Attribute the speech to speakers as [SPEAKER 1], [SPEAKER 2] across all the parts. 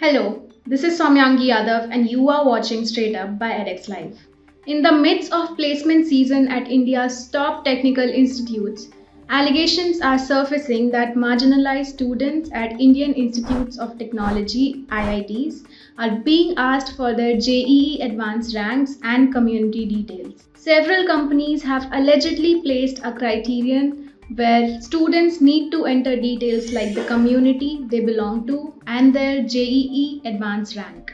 [SPEAKER 1] Hello, this is SAumyangi Yadav and you are watching Straight Up by edX Live. In the midst of placement season at India's top technical institutes, allegations are surfacing that marginalised students at Indian Institutes of Technology (IITs) are being asked for their JEE Advanced ranks and community details. Several companies have allegedly placed a criterion where students need to enter details like the community they belong to and their JEE Advanced rank.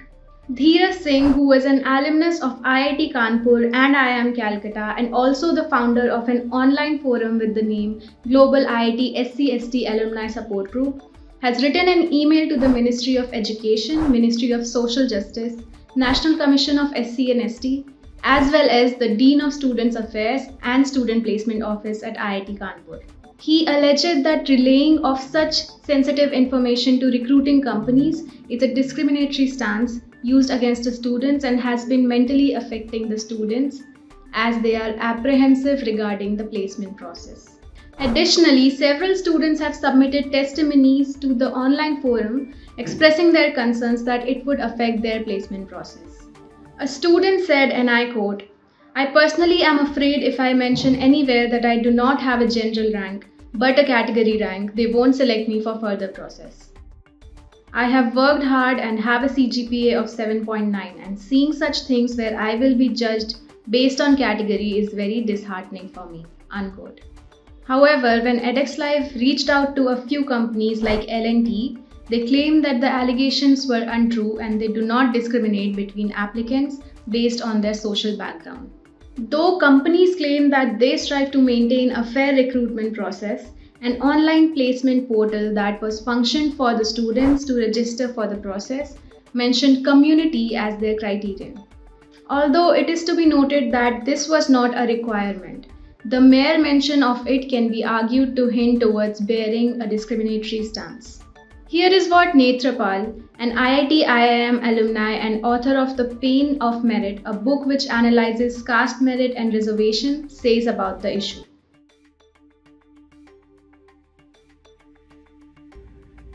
[SPEAKER 1] Dheeraj Singh, who is an alumnus of IIT Kanpur and IIM Calcutta and also the founder of an online forum with the name Global IIT SC/ST Alumni Support Group, has written an email to the Ministry of Education, Ministry of Social Justice, National Commission of SC and ST, as well as the Dean of Students Affairs and Student Placement Office at IIT Kanpur. He alleged that relaying of such sensitive information to recruiting companies is a discriminatory stance used against the students and has been mentally affecting the students as they are apprehensive regarding the placement process. Additionally, several students have submitted testimonies to the online forum expressing their concerns that it would affect their placement process. A student said, and I quote, "I personally am afraid if I mention anywhere that I do not have a general rank, but a category rank, they won't select me for further process. I have worked hard and have a CGPA of 7.9 and seeing such things where I will be judged based on category is very disheartening for me." Unquote. However, when edX Live reached out to a few companies like L&T, they claim that the allegations were untrue and they do not discriminate between applicants based on their social background. Though companies claim that they strive to maintain a fair recruitment process, an online placement portal that was functioned for the students to register for the process mentioned community as their criterion. Although it is to be noted that this was not a requirement, the mere mention of it can be argued to hint towards bearing a discriminatory stance. Here is what Nethrapal, an IIT-IIM alumni and author of The Pain of Merit, a book which analyzes caste merit and reservation, says about the issue.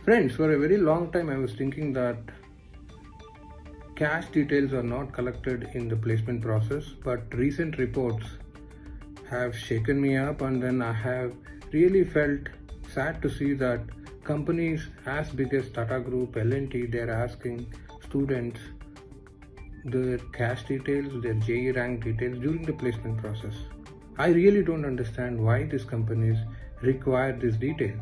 [SPEAKER 2] Friends, for a very long time I was thinking that caste details are not collected in the placement process, but recent reports have shaken me up, and then I have really felt sad to see that companies as big as Tata Group, L&T, they are asking students their caste details, their JEE rank details during the placement process. I really don't understand why these companies require these details.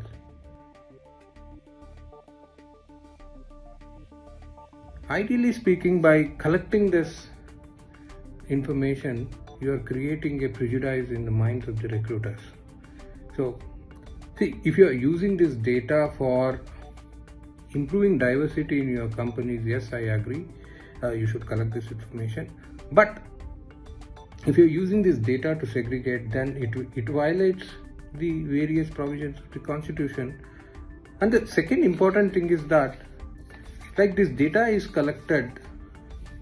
[SPEAKER 2] Ideally speaking, by collecting this information, you are creating a prejudice in the minds of the recruiters. So, see, if you are using this data for improving diversity in your companies, yes, I agree, you should collect this information. But if you're using this data to segregate, then it violates the various provisions of the Constitution. And the second important thing is that, like, this data is collected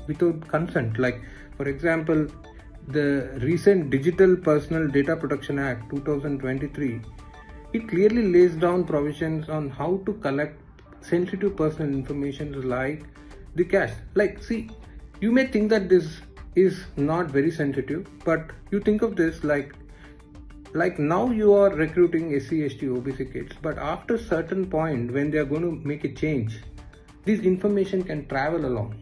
[SPEAKER 2] without consent. Like, for example, the recent Digital Personal Data Protection Act 2023, it clearly lays down provisions on how to collect sensitive personal information like the caste. Like, see, you may think that this is not very sensitive, but you think of this like now you are recruiting SC, ST, OBC kids, but after a certain point when they are going to make a change, this information can travel along.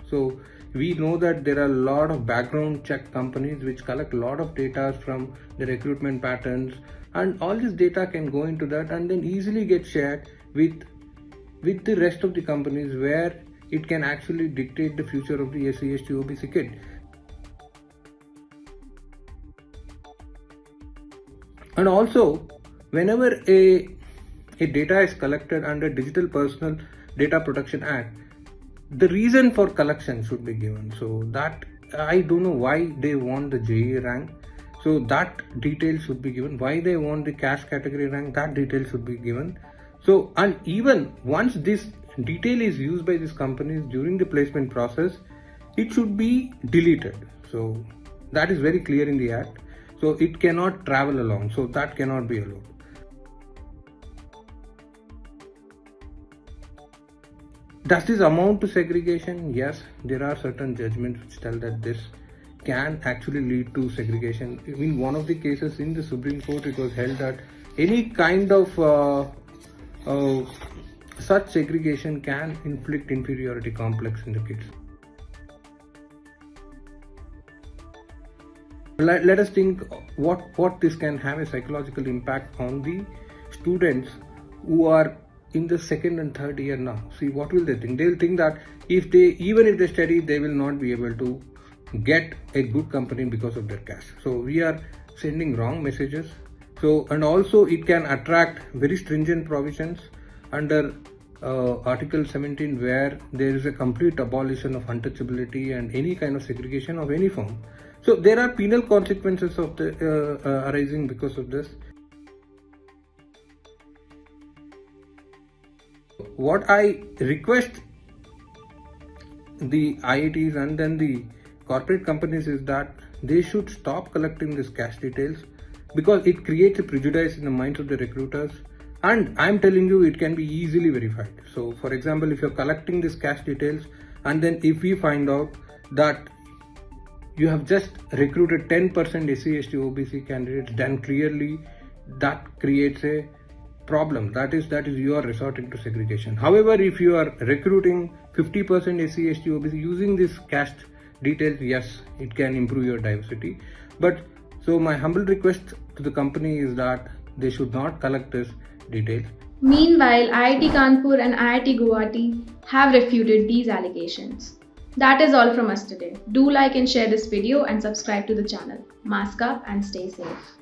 [SPEAKER 2] So we know that there are a lot of background check companies which collect a lot of data from the recruitment patterns, and all this data can go into that and then easily get shared with the rest of the companies, where it can actually dictate the future of the SC, ST, OBC kid. And also, whenever a data is collected under Digital Personal Data Protection Act, the reason for collection should be given. So that, I don't know why they want the JEE rank. So that detail should be given. Why they want the caste category rank, that detail should be given. So, and even once this detail is used by these companies during the placement process, it should be deleted. So that is very clear in the act. So it cannot travel along. So that cannot be allowed. Does this amount to segregation? Yes, there are certain judgments which tell that this can actually lead to segregation. In one of the cases in the Supreme Court, it was held that any kind of such segregation can inflict inferiority complex in the kids. Let us think what this can have a psychological impact on the students who are in the second and third year now. See, what will they think? They'll think that even if they study, they will not be able to get a good company because of their caste. So we are sending wrong messages. So, and also it can attract very stringent provisions under Article 17, where there is a complete abolition of untouchability and any kind of segregation of any form. So there are penal consequences of the arising because of this. What I request the IITs and then the corporate companies is that they should stop collecting these cash details, because it creates a prejudice in the minds of the recruiters, and I'm telling you, it can be easily verified. So for example, if you're collecting these cash details and then if we find out that you have just recruited 10% SC, ST, OBC candidates, then clearly that creates a problem. That is you are resorting to segregation. However, if you are recruiting 50% SC, ST, OBC using this caste details, yes, it can improve your diversity. But so my humble request to the company is that they should not collect this details.
[SPEAKER 1] Meanwhile, IIT Kanpur and IIT Guwahati have refuted these allegations. That is all from us today. Do like and share this video and subscribe to the channel. Mask up and stay safe.